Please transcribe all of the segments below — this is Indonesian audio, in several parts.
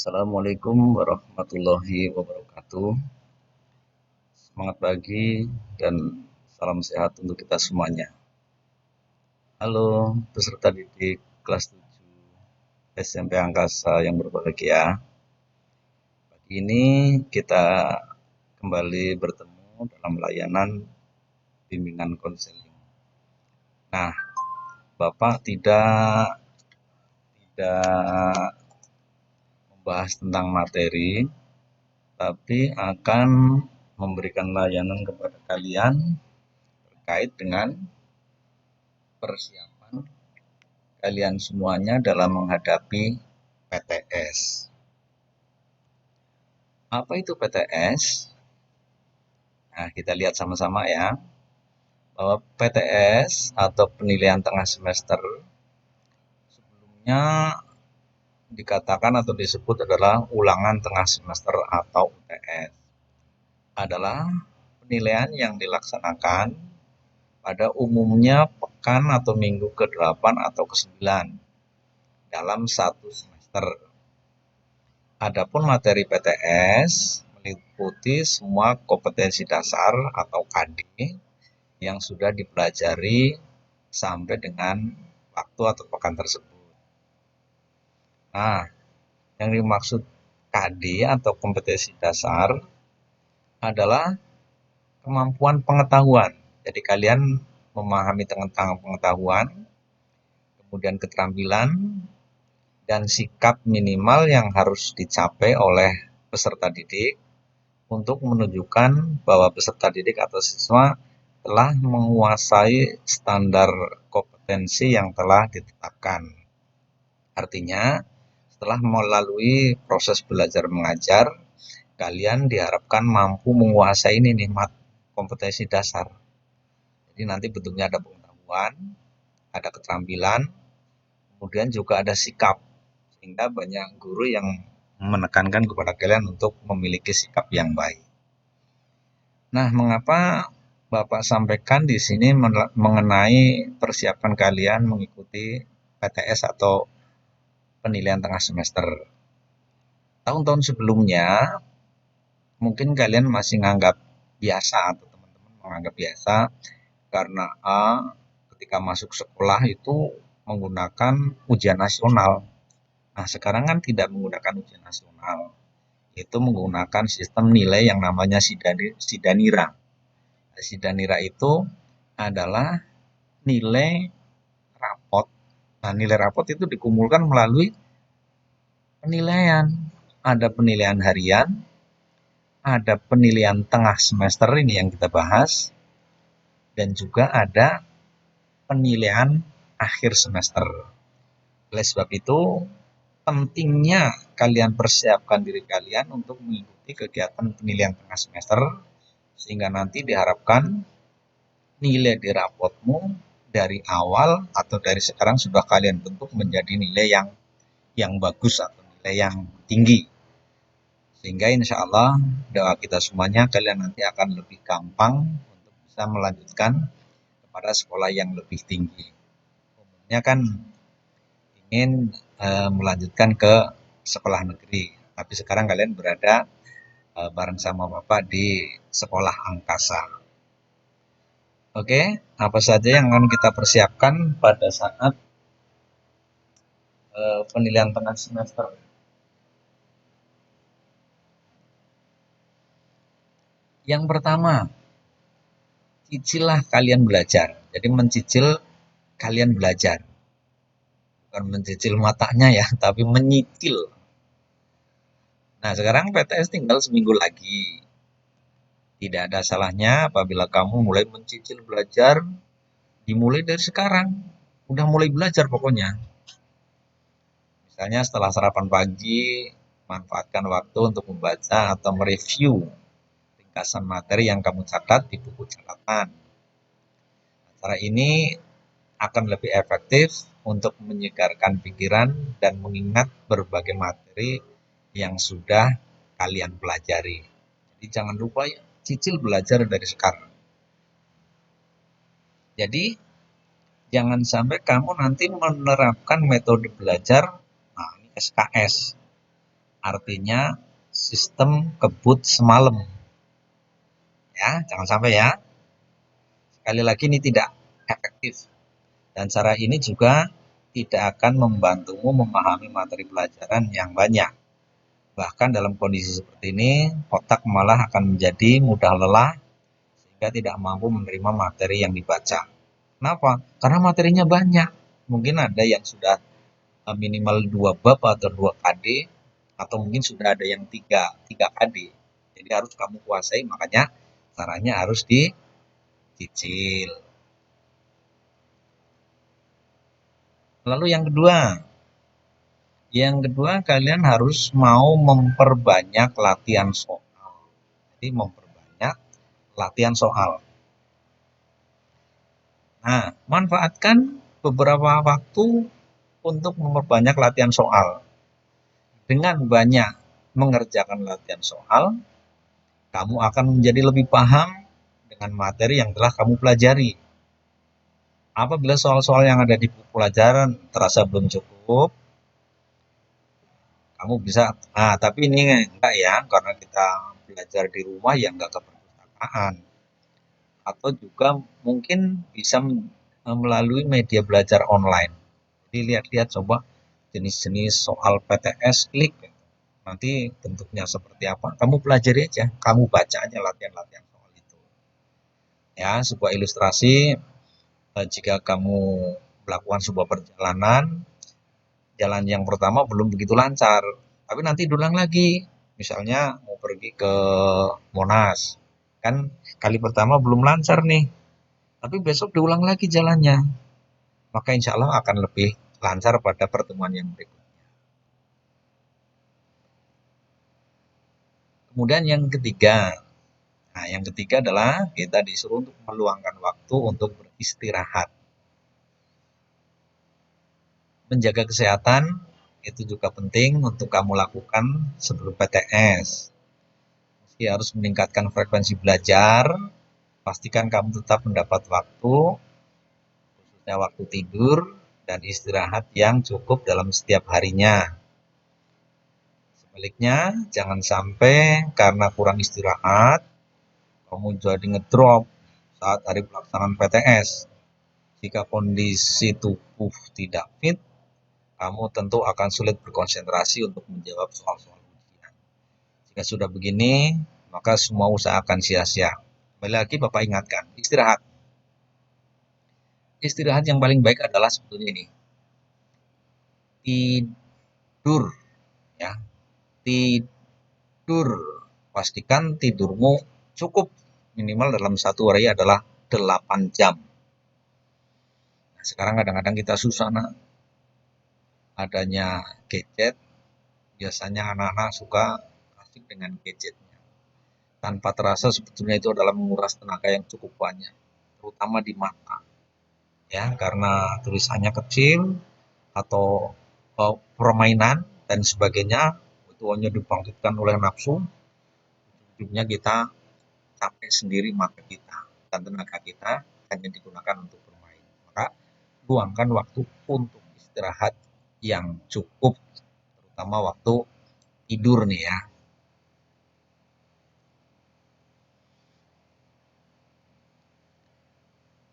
Assalamualaikum warahmatullahi wabarakatuh. Semangat pagi dan salam sehat untuk kita semuanya. Halo peserta didik kelas 7 SMP Angkasa yang berbahagia. Pagi ini kita kembali bertemu dalam layanan bimbingan konseling. Nah, Bapak tidak membahas tentang materi, tapi akan memberikan layanan kepada kalian terkait dengan persiapan kalian semuanya dalam menghadapi PTS. Apa itu PTS? Nah, kita lihat sama-sama ya, bahwa PTS atau penilaian tengah semester sebelumnya dikatakan atau disebut adalah ulangan tengah semester atau UTS. Adalah penilaian yang dilaksanakan pada umumnya pekan atau minggu ke-8 atau ke-9 dalam satu semester. Adapun materi PTS meliputi semua kompetensi dasar atau KD yang sudah dipelajari sampai dengan waktu atau pekan tersebut. Nah, yang dimaksud KD atau kompetensi dasar adalah kemampuan pengetahuan. Jadi kalian memahami tentang pengetahuan, kemudian keterampilan, dan sikap minimal yang harus dicapai oleh peserta didik untuk menunjukkan bahwa peserta didik atau siswa telah menguasai standar kompetensi yang telah ditetapkan. Artinya, setelah melalui proses belajar mengajar, kalian diharapkan mampu menguasai ini nih kompetensi dasar. Jadi nanti bentuknya ada pengetahuan, ada keterampilan, kemudian juga ada sikap. Sehingga banyak guru yang menekankan kepada kalian untuk memiliki sikap yang baik. Nah, mengapa Bapak sampaikan di sini mengenai persiapan kalian mengikuti PTS atau penilaian tengah semester? Tahun-tahun sebelumnya mungkin kalian masih menganggap biasa atau teman-teman menganggap biasa karena ketika masuk sekolah itu menggunakan ujian nasional. Nah, sekarang kan tidak menggunakan ujian nasional, itu menggunakan sistem nilai yang namanya Sidanira. Sidanira itu adalah nilai rapot. Nah, nilai rapot itu dikumpulkan melalui penilaian. Ada penilaian harian, ada penilaian tengah semester ini yang kita bahas, dan juga ada penilaian akhir semester. Oleh sebab itu, pentingnya kalian persiapkan diri kalian untuk mengikuti kegiatan penilaian tengah semester, sehingga nanti diharapkan nilai di rapotmu dari awal atau dari sekarang sudah kalian bentuk menjadi nilai yang bagus atau nilai yang tinggi. Sehingga insya Allah doa kita semuanya kalian nanti akan lebih gampang untuk bisa melanjutkan kepada sekolah yang lebih tinggi. Umumnya kan ingin melanjutkan ke sekolah negeri, tapi sekarang kalian berada bareng sama Bapak di sekolah angkasa. Oke, apa saja yang akan kita persiapkan pada saat penilaian tengah semester? Yang pertama, cicillah kalian belajar. Jadi mencicil kalian belajar. Bukan mencicil matanya ya, tapi menyicil. Nah, sekarang PTS tinggal seminggu lagi. Tidak ada salahnya apabila kamu mulai mencicil belajar, dimulai dari sekarang. Udah mulai belajar pokoknya. Misalnya setelah sarapan pagi, manfaatkan waktu untuk membaca atau mereview ringkasan materi yang kamu catat di buku catatan. Cara ini akan lebih efektif untuk menyegarkan pikiran dan mengingat berbagai materi yang sudah kalian pelajari. Jadi jangan lupa ya, cicil belajar dari sekarang. Jadi jangan sampai kamu nanti menerapkan metode belajar, nah ini SKS. Artinya sistem kebut semalam. Ya, jangan sampai ya. Sekali lagi ini tidak efektif. Dan cara ini juga tidak akan membantumu memahami materi pelajaran yang banyak. Bahkan dalam kondisi seperti ini, otak malah akan menjadi mudah lelah sehingga tidak mampu menerima materi yang dibaca. Kenapa? Karena materinya banyak. Mungkin ada yang sudah minimal 2 bab atau 2 KD, atau mungkin sudah ada yang 3 KD. Jadi harus kamu kuasai, makanya caranya harus dicicil. Lalu yang kedua kalian harus mau memperbanyak latihan soal. Jadi memperbanyak latihan soal. Nah, manfaatkan beberapa waktu untuk memperbanyak latihan soal. Dengan banyak mengerjakan latihan soal, kamu akan menjadi lebih paham dengan materi yang telah kamu pelajari. Apabila soal-soal yang ada di buku pelajaran terasa belum cukup, kamu bisa, tapi ini enggak ya, karena kita belajar di rumah yang enggak ke perpustakaan. Atau juga mungkin bisa melalui media belajar online. Jadi lihat-lihat, coba jenis-jenis soal PTS, klik. Nanti bentuknya seperti apa, kamu pelajari aja, kamu baca aja latihan-latihan soal itu. Ya, sebuah ilustrasi, jika kamu melakukan sebuah perjalanan, jalan yang pertama belum begitu lancar, tapi nanti diulang lagi. Misalnya mau pergi ke Monas, kan kali pertama belum lancar nih, tapi besok diulang lagi jalannya, maka insya Allah akan lebih lancar pada pertemuan yang berikutnya. Kemudian yang ketiga adalah kita disuruh untuk meluangkan waktu untuk beristirahat. Menjaga kesehatan itu juga penting untuk kamu lakukan sebelum PTS. Meski harus meningkatkan frekuensi belajar, pastikan kamu tetap mendapat waktu, khususnya waktu tidur dan istirahat yang cukup dalam setiap harinya. Sebaliknya, jangan sampai karena kurang istirahat, kamu jadi ngedrop saat hari pelaksanaan PTS. Jika kondisi tubuh tidak fit, kamu tentu akan sulit berkonsentrasi untuk menjawab soal-soal ujian. Jika sudah begini, maka semua usaha akan sia-sia. Kembali lagi Bapak ingatkan, istirahat. Istirahat yang paling baik adalah sebetulnya ini. Tidur, ya. Tidur. Pastikan tidurmu cukup, minimal dalam satu hari adalah 8 jam. Nah, sekarang kadang-kadang kita susah adanya gadget, biasanya anak-anak suka asik dengan gadgetnya. Tanpa terasa sebetulnya itu adalah menguras tenaga yang cukup banyak, terutama di mata. Ya, karena tulisannya kecil atau permainan dan sebagainya itu hanya dibangkitkan oleh nafsu, ujungnya kita capek sendiri mata kita dan tenaga kita hanya digunakan untuk bermain. Maka luangkan waktu untuk istirahat yang cukup, terutama waktu tidur nih ya.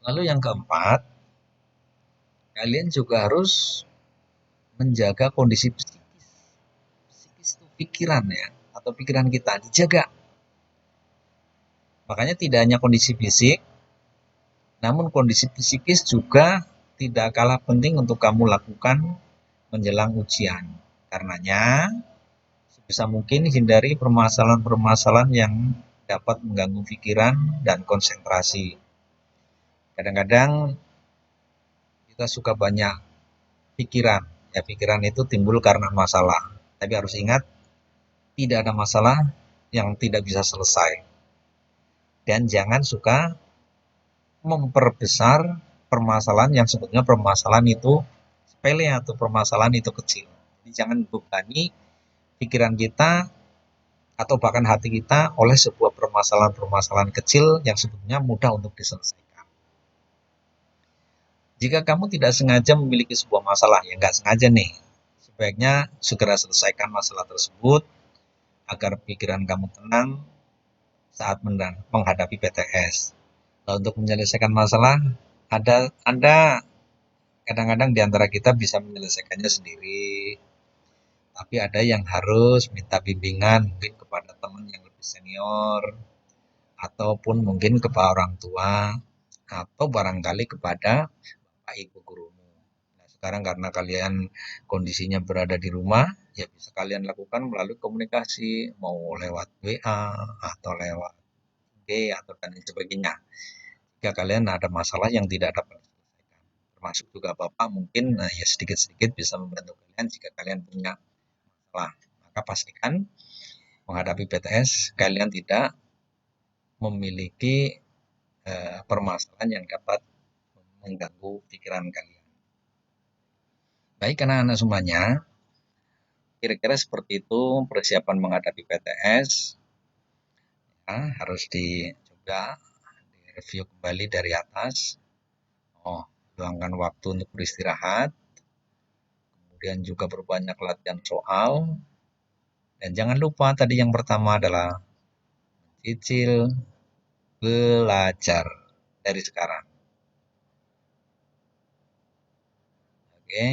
Lalu yang keempat, kalian juga harus menjaga kondisi psikis. Psikis itu pikiran ya, atau pikiran kita dijaga. Makanya tidak hanya kondisi fisik, namun kondisi psikis juga tidak kalah penting untuk kamu lakukan menjelang ujian. Karenanya, sebisa mungkin hindari permasalahan-permasalahan yang dapat mengganggu pikiran dan konsentrasi. Kadang-kadang kita suka banyak pikiran. Ya, pikiran itu timbul karena masalah. Tapi harus ingat, tidak ada masalah yang tidak bisa selesai. Dan jangan suka memperbesar permasalahan yang sebetulnya permasalahan itu sepele atau permasalahan itu kecil. Jadi jangan bebani pikiran kita atau bahkan hati kita oleh sebuah permasalahan-permasalahan kecil yang sebetulnya mudah untuk diselesaikan. Jika kamu tidak sengaja memiliki sebuah masalah, ya nggak sengaja nih, Sebaiknya segera selesaikan masalah tersebut agar pikiran kamu tenang saat menghadapi PTS. Nah, untuk menyelesaikan masalah, ada kadang-kadang di antara kita bisa menyelesaikannya sendiri, tapi ada yang harus minta bimbingan mungkin kepada teman yang lebih senior, ataupun mungkin kepada orang tua, atau barangkali kepada Pak Ibu gurumu. Nah, sekarang karena kalian kondisinya berada di rumah, ya bisa kalian lakukan melalui komunikasi, mau lewat WA atau lewat B atau dan sebagainya. Jika kalian ada masalah yang tidak dapat diselesaikan, termasuk juga Bapak mungkin ya sedikit-sedikit bisa membantu kalian jika kalian punya masalah. Maka pastikan menghadapi PTS kalian tidak memiliki permasalahan yang dapat mengganggu pikiran kalian. Baik anak-anak semuanya, kira-kira seperti itu persiapan menghadapi PTS. Ya, harus dicoba direview kembali dari atas. Luangkan waktu untuk beristirahat, kemudian juga berbanyak latihan soal, dan jangan lupa tadi yang pertama adalah mencicil belajar dari sekarang. Oke.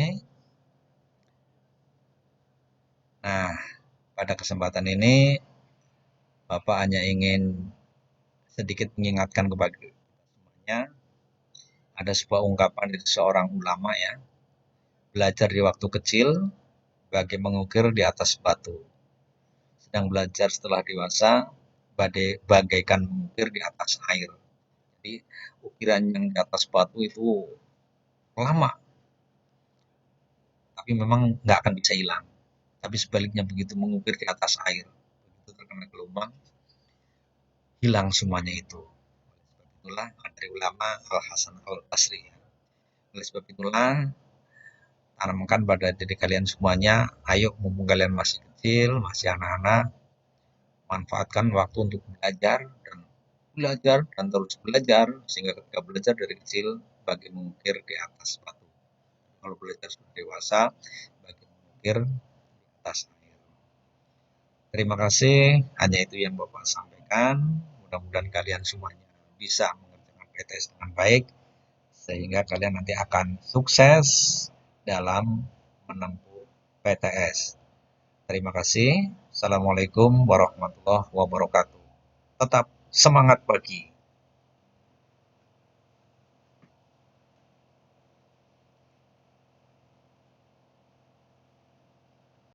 Nah, pada kesempatan ini Bapak hanya ingin sedikit mengingatkan kepada semuanya, ada sebuah ungkapan dari seorang ulama ya, belajar di waktu kecil bagai mengukir di atas batu, sedang belajar setelah dewasa bagaikan mengukir di atas air. Jadi ukiran yang di atas batu itu lama, tapi memang nggak akan bisa hilang. Tapi sebaliknya begitu mengukir di atas air, begitu terkena gelombang, hilang semuanya itu. Itulah dari ulama Al Hasan Al Basri. Oleh sebab itulah tanamkan pada diri kalian semuanya, ayo mumpung kalian masih kecil, masih anak-anak, manfaatkan waktu untuk belajar dan terus belajar sehingga ketika belajar dari kecil bagi mengukir di atas batu. Kalau belajar sudah dewasa bagi mengukir di atas air. Terima kasih, hanya itu yang Bapak sampaikan. Mudah-mudahan kalian semuanya bisa mengerjakan PTS dengan baik sehingga kalian nanti akan sukses dalam menempuh PTS. Terima kasih. Assalamualaikum warahmatullahi wabarakatuh. Tetap semangat pagi.